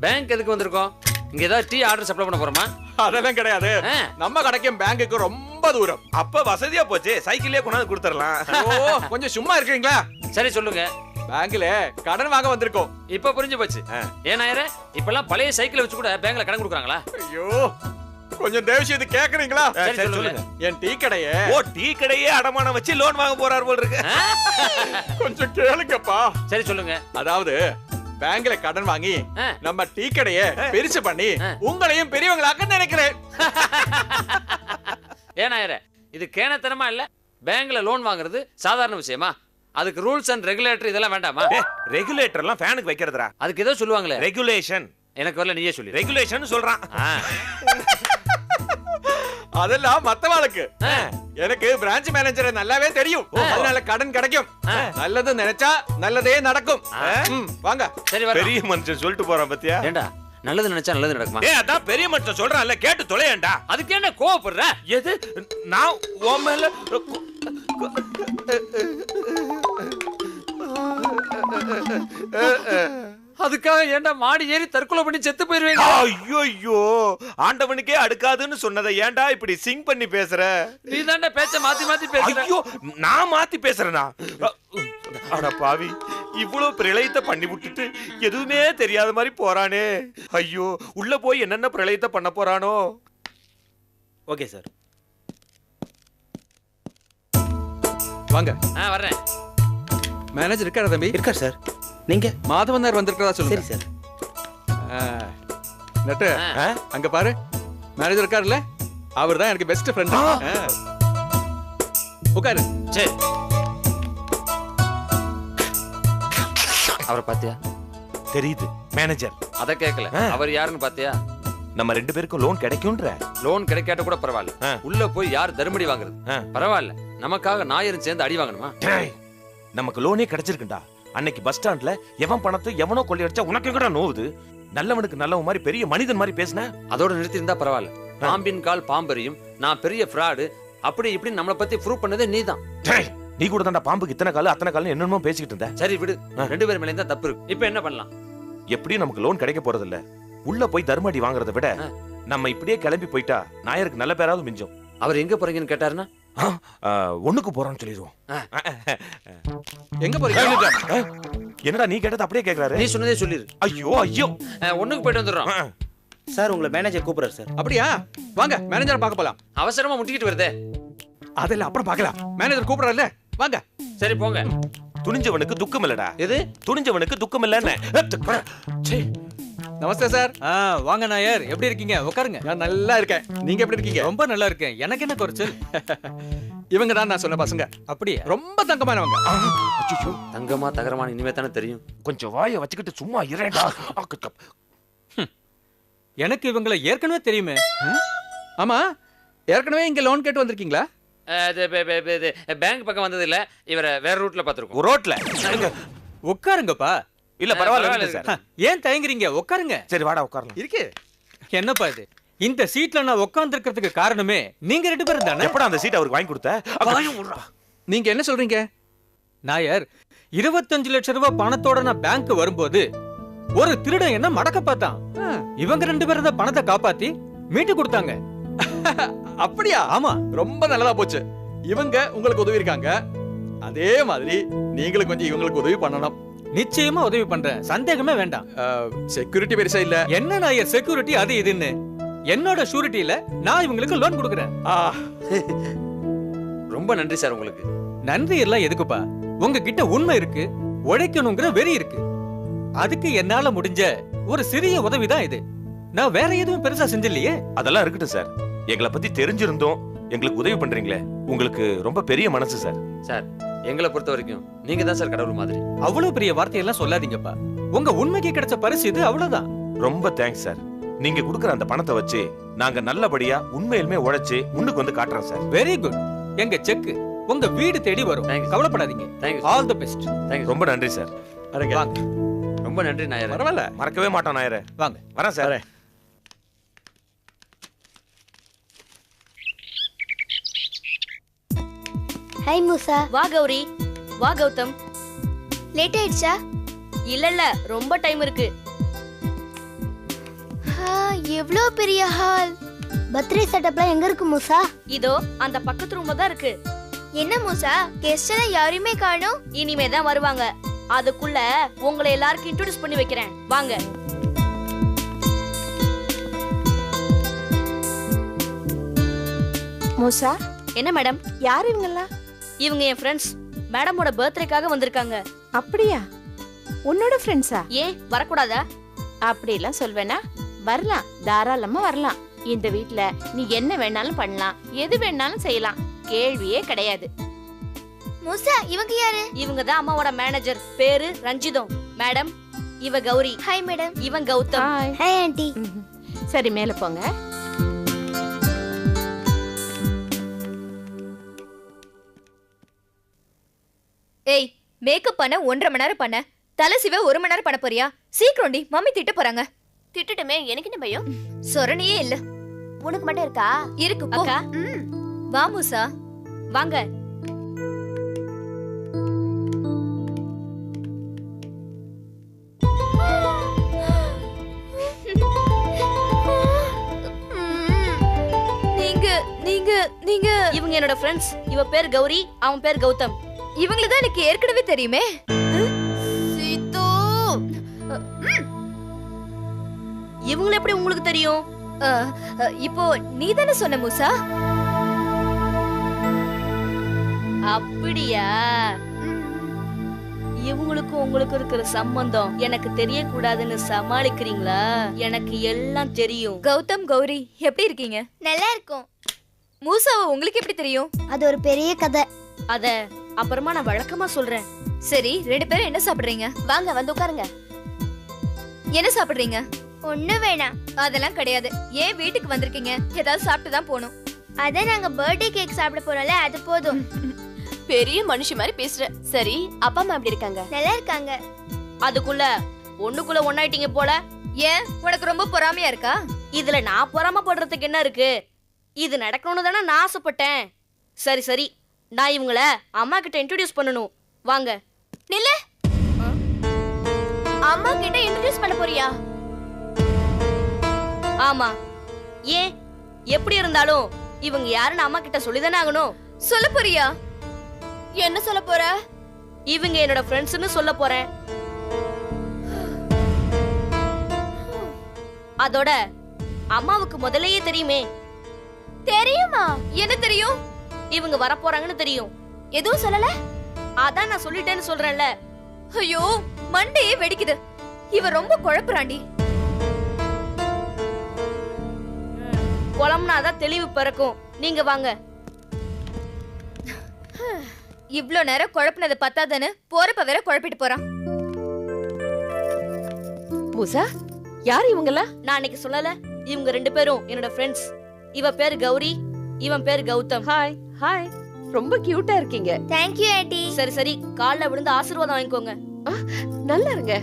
Bank எதுக்கு வந்திருக்கோம்? இங்க ஏதாவது டீ ஆர்டர் சப்ளை பண்ண போறோமா? அதெல்லாம் கிடையாது. நம்ம கடைக்கும் பேங்குக்கு ரொம்ப தூரம். அப்ப வசதியா போச்சு, சைக்கிள்லயே கொண்டாந்து கொடுத்துடலாம். ஓ, கொஞ்சம் சும்மா இருக்கீங்களா? சரி சொல்லுங்க. பேங்க்ல கடன் வாங்க வந்திருக்கோம். இப்ப புரிஞ்சு போச்சு. ஏன் நாயரே, இப்பெல்லாம் பழைய சைக்கிள் வச்சு கூட பேங்க்ல கடன் கொடுக்குறாங்களா? ஐயோ, கொஞ்சம் தயவு செய்து கேக்குறீங்களா? சரி சொல்லுங்க. என் டீ கடையே டீ கடையே அடமானம் வச்சு லோன் வாங்க போறாரு போல இருக்கு. கொஞ்சம் கேளுங்கப்பா. சரி சொல்லுங்க. அதாவது பேங்க்ல கடன் வாங்கி நம்ம டீ கடையை பெருசு பண்ணி உங்களையும் பெரியவங்களாக்க நினைக்கிறேன். ஏன் நாயரே, இது கேனத்தனமா இல்ல? பேங்க்ல லோன் வாங்குறது சாதாரண விஷயமா? அதுக்கு ரூல்ஸ் அண்ட் ரெகுலேட்டர் இதெல்லாம் வேண்டாமா? ரெகுலேட்டர் எல்லாம் ஃபேனுக்கு வைக்கிறதுடா. அதுக்கு ஏதோ சொல்லுவாங்களே. ரெகுலேஷன். எனக்கு வரல, நீயே சொல்லு. ரெகுலேஷன் சொல்றான். அதெல்லாம் மத்தவாளுக்கு. எனக்கு பிரான்ச் மேனேஜரை நல்லாவே தெரியும். அதனால கடன் கிடைக்கும். நல்லது நினைச்சா நல்லதே நடக்கும். வாங்க. சரி வர. பெரிய மனுஷன் சொல்லிட்டு போறான் பத்தியா? ஏண்டா, நல்லது நினைச்சா நல்லது நடக்குமா? அதான் பெரிய மனுஷன் சொல்றான்ல, கேட்டு தொலையேண்டா. அதுக்கு என்ன கோவப்படுற? எது? நான் உன் மேல அதுக்காக ஏண்டா மாடி ஏறி தற்கொலை பண்ணி செத்து போயிருவீங்க? ஐயோ, ஆண்டவனுக்கே அடுக்காதுன்னு சொன்னதை ஏன்டா இப்படி சிங் பண்ணி பேசுற? நீ தாண்டா பேச்ச மாத்தி மாத்தி பேசுற. ஐயோ, நான் மாத்தி பேசுறேனா? அட பாவி, இவ்வளவு பிரளயத்தை பண்ணி விட்டுட்டு எதுவுமே தெரியாத மாதிரி போறானே. ஐயோ, உள்ள போய் என்னென்ன பிரளயத்தை பண்ண போறானோ. Okay sir. வாங்க. வர்றேன். மேனேஜர் இருக்காரா தம்பி? இருக்கார் சார். நீங்க? மாதவனார் வந்திருக்கிறதா சொல்லுங்க. சரி சார். நட்டு, அங்க பாரு, மேனேஜர் இருக்காருல்ல, அவர் தான் எனக்கு பெஸ்ட் ஃப்ரெண்ட். உட்காரு. சரி. அவரை பாத்தியா? தெரியுது, மேனேஜர். அத கேட்கல. அவர் யாருன்னு பாத்தியா? நம்ம ரெண்டு பேருக்கும் லோன் கிடைக்கும்ன்ற. லோன் கிடைக்காட்ட கூட பரவாயில்ல. உள்ள போய் யார் தர்மடி வாங்குறது? பரவாயில்ல. நமக்காக நாயரும் சேர்ந்து அடி வாங்கணுமா? நமக்கு லோனே கிடைச்சிருக்குண்டா. அன்னைக்கு பஸ் ஸ்டாண்ட்ல எவன் பணத்தை எவனோ கொள்ளையடிச்சா உனக்கு எங்கடா நோவுது? நல்லவனுக்கு நல்லவன் மாதிரி பெரிய மனிதன் மாதிரி பேசின. அதோட நிறுத்தி இருந்தா பரவாயில்ல. பாம்பின் கால் பாம்பரியும், நான் பெரிய ஃப்ராடு அப்படி இப்படி நம்மளை பத்தி ப்ரூவ் பண்ணதே நீதான். நீ கூட தான்டா பாம்புக்கு இத்தனை கால அத்தனை காலம் என்னென்னமோ பேசிக்கிட்டு இருந்த. சரி விடு, ரெண்டு பேர் மேல தான் தப்பு இருக்கு. இப்ப என்ன பண்ணலாம்? எப்படியும் நமக்கு லோன் கிடைக்க போறது இல்ல. உள்ள போய் தர்மடி வாங்குறதை விட நம்ம இப்படியே கிளம்பி போயிட்டா நாயருக்கு நல்ல பேராவது மிஞ்சும். அவர் எங்க போறீங்கன்னு கேட்டாருன்னா ஒண்ணுக்கு போறோம்னு சொல்லிடுவோம். எங்க போறீங்க? என்னடா நீ கேட்டது அப்படியே கேக்குறாரு? நீ சொன்னதே சொல்லிரு. ஐயோ ஐயோ, ஒண்ணுக்கு போயிட்டு வந்துடுறோம். சார், உங்களை மேனேஜர் கூப்பிடுறாரு சார். அப்படியா? வாங்க, மேனேஜர் பார்க்க போலாம். அவசரமா முட்டிக்கிட்டு வருதே. அதெல்லாம் அப்புறம் பார்க்கலாம். மேனேஜர் கூப்பிடுறாருல்ல, வாங்க. சரி போங்க. துணிஞ்சவனுக்கு துக்கம் இல்லடா. எது? துணிஞ்சவனுக்கு துக்கம் இல்லன்னு. நமஸ்தே சார். வாங்க நாயர், எப்படி இருக்கீங்க? உட்காருங்க. நான் நல்லா இருக்கேன். நீங்க எப்படி இருக்கீங்க? ரொம்ப நல்லா இருக்கேன். எனக்கு என்ன குறைச்சல்? இவங்க தான் நான் சொன்ன பசங்க. அப்படியே? ரொம்ப தங்கமானவங்க. அச்சச்சோ, தங்கமா தகரமான இனிமே தானே தெரியும். கொஞ்சம் வாயை வச்சுக்கிட்டு சும்மா இரேடா. எனக்கு இவங்களை ஏற்கனவே தெரியுமே. ஆமா, ஏற்கனவே இங்க லோன் கேட்டு வந்திருக்கீங்களா? பேங்க் பக்கம் வந்தது இல்ல, இவரை வேற ரூட்ல பாத்துருக்கோம். ரோட்ல. உட்காருங்கப்பா. இல்ல பரவாயில்ல சார். ஏன் தயங்குறீங்க? உட்காருங்க. சரி வாடா உட்காரலாம். இருக்கு. என்னப்பா இது? இந்த சீட்ல நான் உட்கார்ந்து இருக்கிறதுக்கு காரணமே நீங்க ரெண்டு பேரும் தானே? எப்படா அந்த சீட் அவருக்கு வாங்கி கொடுத்த? நீங்க என்ன சொல்றீங்க? நாயர், 25 லட்சம் ரூபாய் பணத்தோட நான் பேங்க் வரும்போது ஒரு திருடன் என்ன மடக்க பார்த்தான். இவங்க ரெண்டு பேரும் தான் பணத்தை காப்பாத்தி மீட்டு கொடுத்தாங்க. அப்படியா? ஆமா. ரொம்ப நல்லதா போச்சு. இவங்க உங்களுக்கு உதவி இருக்காங்க, அதே மாதிரி நீங்களும் கொஞ்சம் இவங்களுக்கு உதவி பண்ணணும். நிச்சயமா உதவி பண்றேன், சந்தேகமே வேண்டாம். செக்யூரிட்டி பெருசா இல்ல. என்ன நாயர் செக்யூரிட்டி அது இதுன்னு? என்னோட ஷூரிட்டில நான் இவங்களுக்கு லோன் கொடுக்கறேன். ரொம்ப நன்றி சார். உங்களுக்கு நன்றி எல்லாம் எதுக்குப்பா? உங்ககிட்ட உண்மை இருக்கு, உழைக்கணுங்கிற வெறி இருக்கு. அதுக்கு என்னால முடிஞ்ச ஒரு சிறிய உதவிதான் இது. நான் வேற எதுவும் பெருசா செஞ்சில்லையே. அதெல்லாம் இருக்கட்டும் சார். எங்களை பத்தி தெரிஞ்சிருந்தோம் எங்களுக்கு உதவி பண்றீங்களே, உங்களுக்கு ரொம்ப பெரிய மனசு சார். சார், எங்களை பொறுத்த வரைக்கும் நீங்க தான் சார் கடவுள் மாதிரி. அவ்வளவு பெரிய வார்த்தையெல்லாம் சொல்லாதீங்கப்பா. உங்க உண்மைக்கு கிடைச்ச பரிசு இது, அவ்வளவுதான். ரொம்ப தேங்க்ஸ் சார். நீங்க கொடுக்குற அந்த பணத்தை வச்சு நாங்க நல்லபடியா உண்மையிலுமே உழைச்சு முன்னுக்கு வந்து காட்டுறோம் சார். Very good. எங்க செக் உங்க வீடு தேடி வரும், கவலைப்படாதீங்க. All the best. ரொம்ப நன்றி சார். வாங்க. ரொம்ப நன்றி நாயர். பரவாயில்ல, மறக்கவே மாட்டோம் நாயரே. வாங்க. வரேன் சார். ஹாய் மூசா. வா கௌரி. வா கௌதம். லேட் ஆயிடுச்சா? இல்ல இல்ல, ரொம்ப டைம் இருக்கு. எவ்வளோ பெரிய ஹால். பர்த்டே செட்டப்லாம் எங்க இருக்கு மூசா? இதோ அந்த பக்கத்து ரூம்ல தான் இருக்கு. என்ன மூசா, கெஸ்ட் எல்லாம் யாரையுமே காணோம். இனிமே தான் வருவாங்க. அதுக்குள்ள உங்களை எல்லாருக்கும் இன்ட்ரோடியூஸ் பண்ணி வைக்கிறேன். வாங்க. மூசா, என்ன மேடம்? யார் இவங்கெல்லாம்? இவங்க என் ஃப்ரெண்ட்ஸ். மேடமோட பர்த்டேக்காக வந்திருக்காங்க. அப்படியா? உன்னோட ஃப்ரெண்ட்ஸா? ஏன் வரக்கூடாதா? அப்படிலாம் சொல்வேனா? வரலாம், தாராளமா வரலாம். இந்த வீட்ல நீ என்ன வேணாலும் பண்ணலாம், எது வேணாலும் செய்யலாம், கேள்வியே கிடையாது. மூசா, இவங்க யாரு? இவங்க தான் அம்மாவோட மேனேஜர். பேரு ரஞ்சிதம். மேடம், இவ கௌரி. Hi madam. இவன் கௌதம். ஹாய். Hi aunty. சரி, மேல போங்க. ஏய், மேக்கப் பண்ண 1.5 மணி நேரம் பண்ண, தலை சிவ 1 மணி நேரம் பண்ண போறியா? சீக்கிரம்டி, மம்மி திட்ட போறாங்க. திட்டுட்டுமே, எனக்கு என்ன பயம்? சொரணையே இல்ல. உனக்கு மட்டும் இருக்கா? இருக்கு போ. அக்கா, வா மூசா. வாங்க. நீங்க நீங்க நீங்க இவங்க என்னோட ஃப்ரெண்ட்ஸ். இவ பேர் கௌரி, அவன் பேர் கௌதம். இவங்கள தான் எனக்கு ஏற்கனவே தெரியுமே. சீதோ, இவங்கள எப்படி உங்களுக்கு தெரியும்? இப்போ நீ தானே சொன்ன மூசா? அப்படியா? இவங்களுக்கும் உங்களுக்கு இருக்கிற சம்பந்தம் எனக்கு தெரியக்கூடாதுன்னு சமாளிக்கிறீங்களா? எனக்கு எல்லாம் தெரியும். கௌதம், கௌரி எப்படி இருக்கீங்க? நல்லா இருக்கும். மூசாவை உங்களுக்கு எப்படி தெரியும்? அது ஒரு பெரிய கதை. அத அப்புறமா நான் வழக்கமா சொல்றேன். சரி, 2 பேரும் என்ன சாப்பிடுறீங்க? வாங்க, வந்து உட்காருங்க. என்ன சாப்பிடுறீங்க? ஒண்ணு வேணாம். அதெல்லாம் கிடையாது. ஏன் வீட்டுக்கு வந்திருக்கீங்க? ஏதாவது சாப்பிட்டு தான் போகணும். அத நாங்க பர்த்டே கேக் சாப்பிட போறோம்ல, அது போதும். பெரிய மனுஷி மாதிரி பேசுற. சரி, அப்பா அம்மா எப்படி இருக்காங்க? நல்லா இருக்காங்க. அதுக்குள்ள ஒண்ணுக்குள்ள ஒண்ணாயிட்டீங்க போல. ஏன், உனக்கு ரொம்ப பொறாமையா இருக்கா? இதுல நான் பொறாமப்படுறதுக்கு என்ன இருக்கு? இது நடக்கணும்னு தானே நான் ஆசைப்பட்டேன். சரி சரி, நான் இவங்கள அம்மா கிட்ட இன்ட்ரோடியூஸ் பண்ணணும். வாங்க. நில்லு. அம்மா கிட்ட இன்ட்ரோடியூஸ் பண்ண போறியா? ஆமா. ஏன், எப்படி இருந்தாலும் இவங்க யாருன்னு அம்மா கிட்ட சொல்லிதானே ஆகணும். சொல்ல போறியா? என்ன சொல்ல போற? இவங்க என்னோட ஃப்ரெண்ட்ஸ்னு சொல்ல போறேன். அதோட அம்மாவுக்கு முதல்லயே தெரியுமே. தெரியுமா? என்ன தெரியும்? இவங்க வரப்போறாங்கன்னு தெரியும். எதுவும் சொல்லல? அதான் நான் சொல்லிட்டேன்னு சொல்றேன்ல. ஐயோ, மண்டையே வெடிக்குது. இவ ரொம்ப குழப்புறாண்டி. குழம்புனாதான் தெளிவு பிறக்கும். நீங்க வாங்க. இவ்ளோ நேரம் குழப்பினது பத்தாதன்னு போறப்ப வேற குழப்பிட்டு போறான். மூசா, யார் இவங்கலாம்? நான் அன்னைக்கு சொல்லல, இவங்க 2 பேரும் என்னோட ஃப்ரெண்ட்ஸ். இவ பேரு கௌரி, இவன் பேரு கௌதம். ஹாய். ஹாய், ரொம்ப கியூட்டா இருக்கீங்க. Thank you aunty. சரி சரி, கால்ல விழுந்து ஆசீர்வாதம் வாங்கிக்கோங்க. நல்லா இருங்க.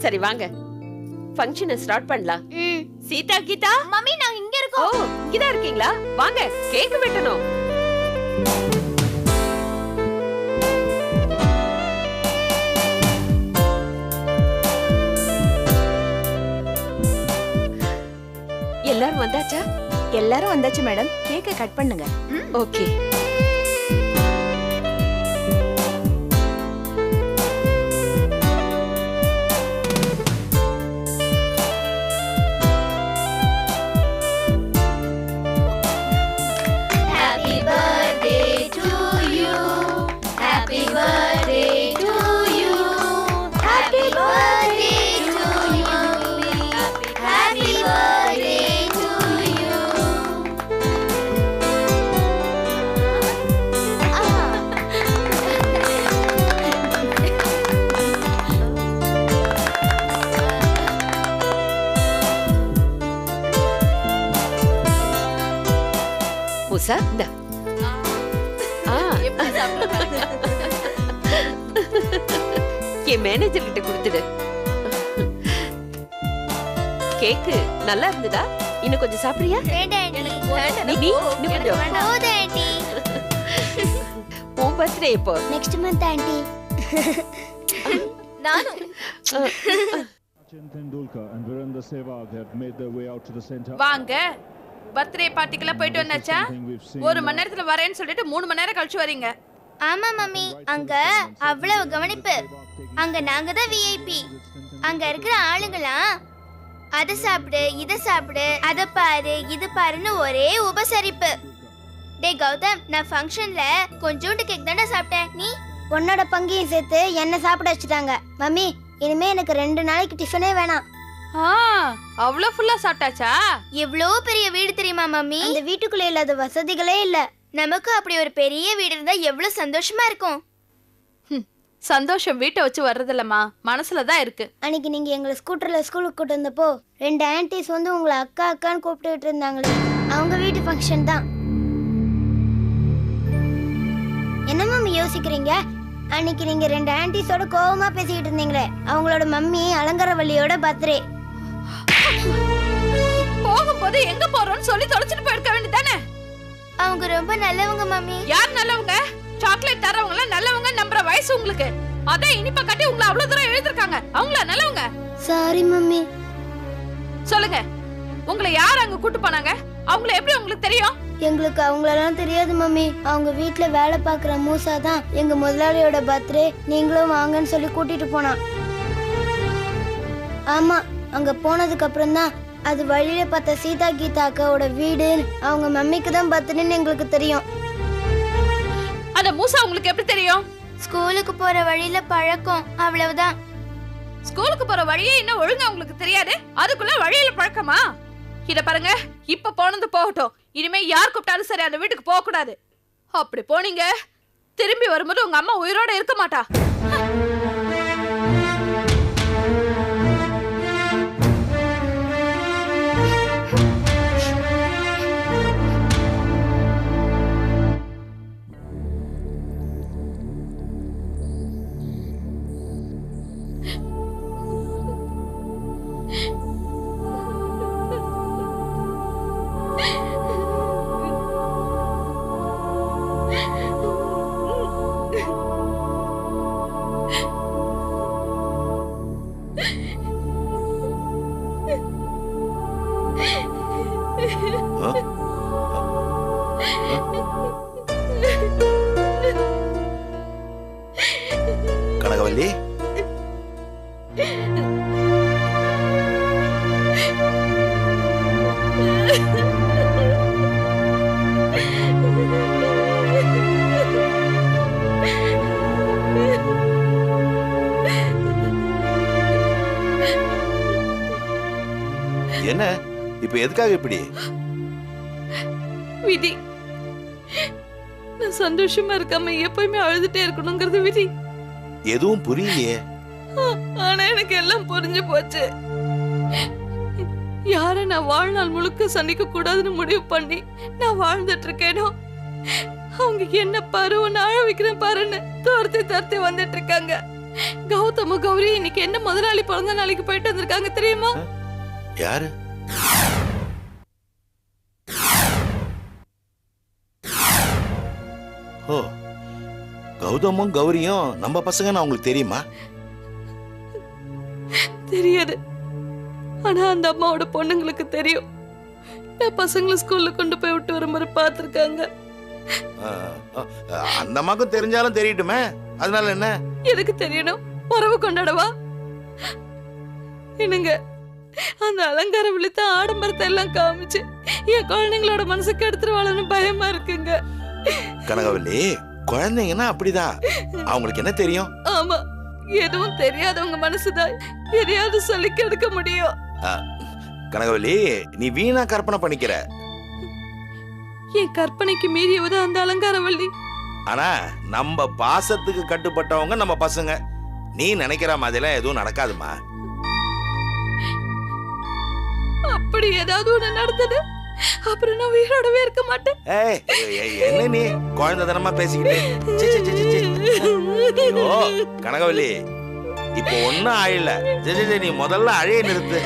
சரி வாங்க, ஃபங்க்ஷனை ஸ்டார்ட் பண்ணலாம். சீதா, கீதா, மம்மி, நாங்க இங்க ஓ, இருக்கோம். இங்கதான் இருக்கீங்களா? வாங்க, கேக் வெட்டணும். எல்லாரும் வந்தாச்சா? எல்லாரும் வந்தாச்சு மேடம். கேக்க கட் பண்ணுங்க. Okay. Happy birthday to you. Happy birthday to you. Happy birthday to you. Happy birthday to you. மூசா, இந்தா. என் மேனேஜர் கிட்ட கொடுத்துடு. கேக்கு நல்லா இருந்ததா? இன்னும் கொஞ்சம் சாப்பிடுறியா? வேண்டாம் ஆண்டி. நீ இன்னும் கொஞ்சம். போதும் ஆண்டி. உன் பர்த்டே எப்போ? Next month aunty. நானும். வாங்க பர்த்டே பார்ட்டிக்கெல்லாம் போயிட்டு வந்தாச்சா? 1 மணி நேரத்துல வரேன்னு சொல்லிட்டு 3 மணி நேரம் கழிச்சு வரீங்க. ஆமா மம்மி, அங்க அவ்வளவு கவனிப்பு. அங்க நாங்க தான் விஐபி. அங்க இருக்கிற ஆளுங்களாம் அத சாப்பிடு இத சாப்பிடு அத பாரு இது பாருன்னு ஒரே உபசரிப்பு. டேய் கௌதம், நான் ஃபங்க்ஷன்ல கொஞ்சோண்டு கேக் தானே சாப்பிட்டேன். நீ உன்னோட பங்கையும் சேர்த்து என்ன சாப்பிட வச்சுட்டாங்க. மம்மி, இனிமே எனக்கு 2 நாளைக்கு டிஃபனே வேணாம். அவ்வளவு ஃபுல்லா சாப்பிட்டாச்சா? எவ்வளோ பெரிய வீடு தெரியுமா மம்மி? இந்த வீட்டுக்குள்ள இல்லாத வசதிகளே இல்ல. நமக்கு அப்படி ஒரு பெரிய வீடு இருந்தா எவ்வளவு சந்தோஷமா இருக்கும். சந்தோஷம் வீட்டை வச்சு வர்றதில்லம்மா, மனசுலதான் இருக்கு. அன்னைக்கு நீங்க எங்களை ஸ்கூட்டர்ல ஸ்கூலுக்கு கூட்டு வந்தப்போ 2 ஆன்டிஸ் வந்து உங்களை அக்கா அக்கான்னு கூப்பிட்டுட்டு இருந்தாங்களே, அவங்க வீட்டு ஃபங்க்ஷன் தான். என்ன மம்மி யோசிக்கிறீங்க? அன்னைக்கு நீங்க 2 ஆன்டிஸோட கோவமா பேசிக்கிட்டு இருந்தீங்களே, அவங்களோட மம்மி அலங்காரவல்லியோட பர்த்டே. போகும்போது எங்க போறோம்னு சொல்லி தொலைச்சிட்டு போயிருக்க வேண்டியதானே? அவங்க ரொம்ப நல்லவங்க மம்மி. யார் நல்லவங்க? சாக்லேட் தரவங்க நல்லவங்க நம்புற வயசு உங்களுக்கு. அதான் இனிப்பா கட்டி உங்களை அவ்வளவு தூரம் எழுதிருக்காங்க. அவங்கள நல்லவங்க? Sorry mummy. சொல்லுங்க, உங்களை யார் அங்க கூட்டு போனாங்க? அவங்கள எப்படி உங்களுக்கு தெரியும்? எங்களுக்கு அவங்களெல்லாம் தெரியாது மம்மி. அவங்க வீட்டுல வேலை பாக்குற மூசா தான் எங்க முதலாளியோட பர்த்டே நீங்களும் வாங்கன்னு சொல்லி கூட்டிட்டு போனான். ஆமா, அங்க போனதுக்கு அப்புறம் தான் அது வழியில பார்த்த சீதா கீதா அக்காவோட வீடு அவங்க மம்மிக்கு தான் பர்த்டேன்னு எங்களுக்கு தெரியும். அந்த மூசா உங்களுக்கு எப்படி தெரியும்? ஸ்கூலுக்கு போற வழியில பழக்கம், அவ்வளவுதான். ஸ்கூலுக்கு போற வழியே இன்னும் ஒழுங்கா உங்களுக்கு தெரியாது, அதுக்குள்ள வழியில பழக்கமா? இத பாருங்க, இப்ப போனது போகட்டும். இனிமே யார் கூப்பிட்டாலும் சரி அந்த வீட்டுக்கு போக கூடாது. அப்படி போனீங்க திரும்பி வரும்போது உங்க அம்மா உயிரோட இருக்க மாட்டா. கனகவல்லி, என்ன இப்ப எதுக்காக இப்படி? விதி. நான் சந்தோஷமா இருக்காம எப்பயுமே அழுதுட்டே இருக்கணுங்கிறது விதி. எதுவும் புரியலையே. ஆனா எனக்கு எல்லாம் புரிஞ்சு போச்சு. யார நான் வாழ்நாள் முழுக்க சந்திக்க கூடாதுன்னு முடிவு பண்ணி நான் வாழ்ந்துட்டு இருக்கேனோ, அவங்க என்ன பாரு உன்னை அழ வைக்கிறேன் பாருன்னு துரத்தி வந்துட்டு இருக்காங்க. கௌதம கௌரி இன்னைக்கு என்ன முதலாளி பிறந்த நாளைக்கு போயிட்டு வந்திருக்காங்க தெரியுமா? யாரு? ஓ, கௌதமும் கௌரியும் நம்ம பசங்கன்னு அவங்களுக்கு தெரியுமா? தெரியாது. ஆனா அந்த அம்மாவோட பொண்ணுங்களுக்கு தெரியும். நான் பசங்களை ஸ்கூல்ல கொண்டு போய் விட்டு வரும்போது பாத்துருக்காங்க. அந்த அம்மாக்கும் தெரிஞ்சாலும் தெரியட்டுமே, அதனால என்ன? எதுக்கு தெரியணும்? உறவு கொண்டாடவா? என்னங்க, அந்த அலங்கார விழித்த ஆடம்பரத்தை எல்லாம் காமிச்சு என் குழந்தைங்களோட மனசுக்கு எடுத்துருவாளன்னு பயமா இருக்குங்க. கனகவல்லி, குழந்தைங்கன்னா அப்படிதான், அவங்களுக்கு என்ன தெரியும்? ஆமா, எதுவும் தெரியாதவங்க மனசுதான் எதையாவது சொல்லி கெடுக்க முடியும். கனகவல்லி, நீ வீணா கற்பனை பண்ணிக்கிற. என் கற்பனைக்கு மீறியவது அந்த அலங்காரவல்லி. ஆனா நம்ம பாசத்துக்கு கட்டுப்பட்டவங்க நம்ம பசங்க. நீ நினைக்கிற மாதிரிலாம் எதுவும் நடக்காதுமா. அப்படி ஏதாவது ஒண்ணு நடந்தது அப்புறம் நான் உயிரோடவே இருக்க மாட்டேன். என்ன நீ குழந்தைத்தனமா பேசிக்கிட்டு? கனகவல்லி, இப்ப ஒன்னும் ஆயில. நீ முதல்ல அழைய நிறுத்து.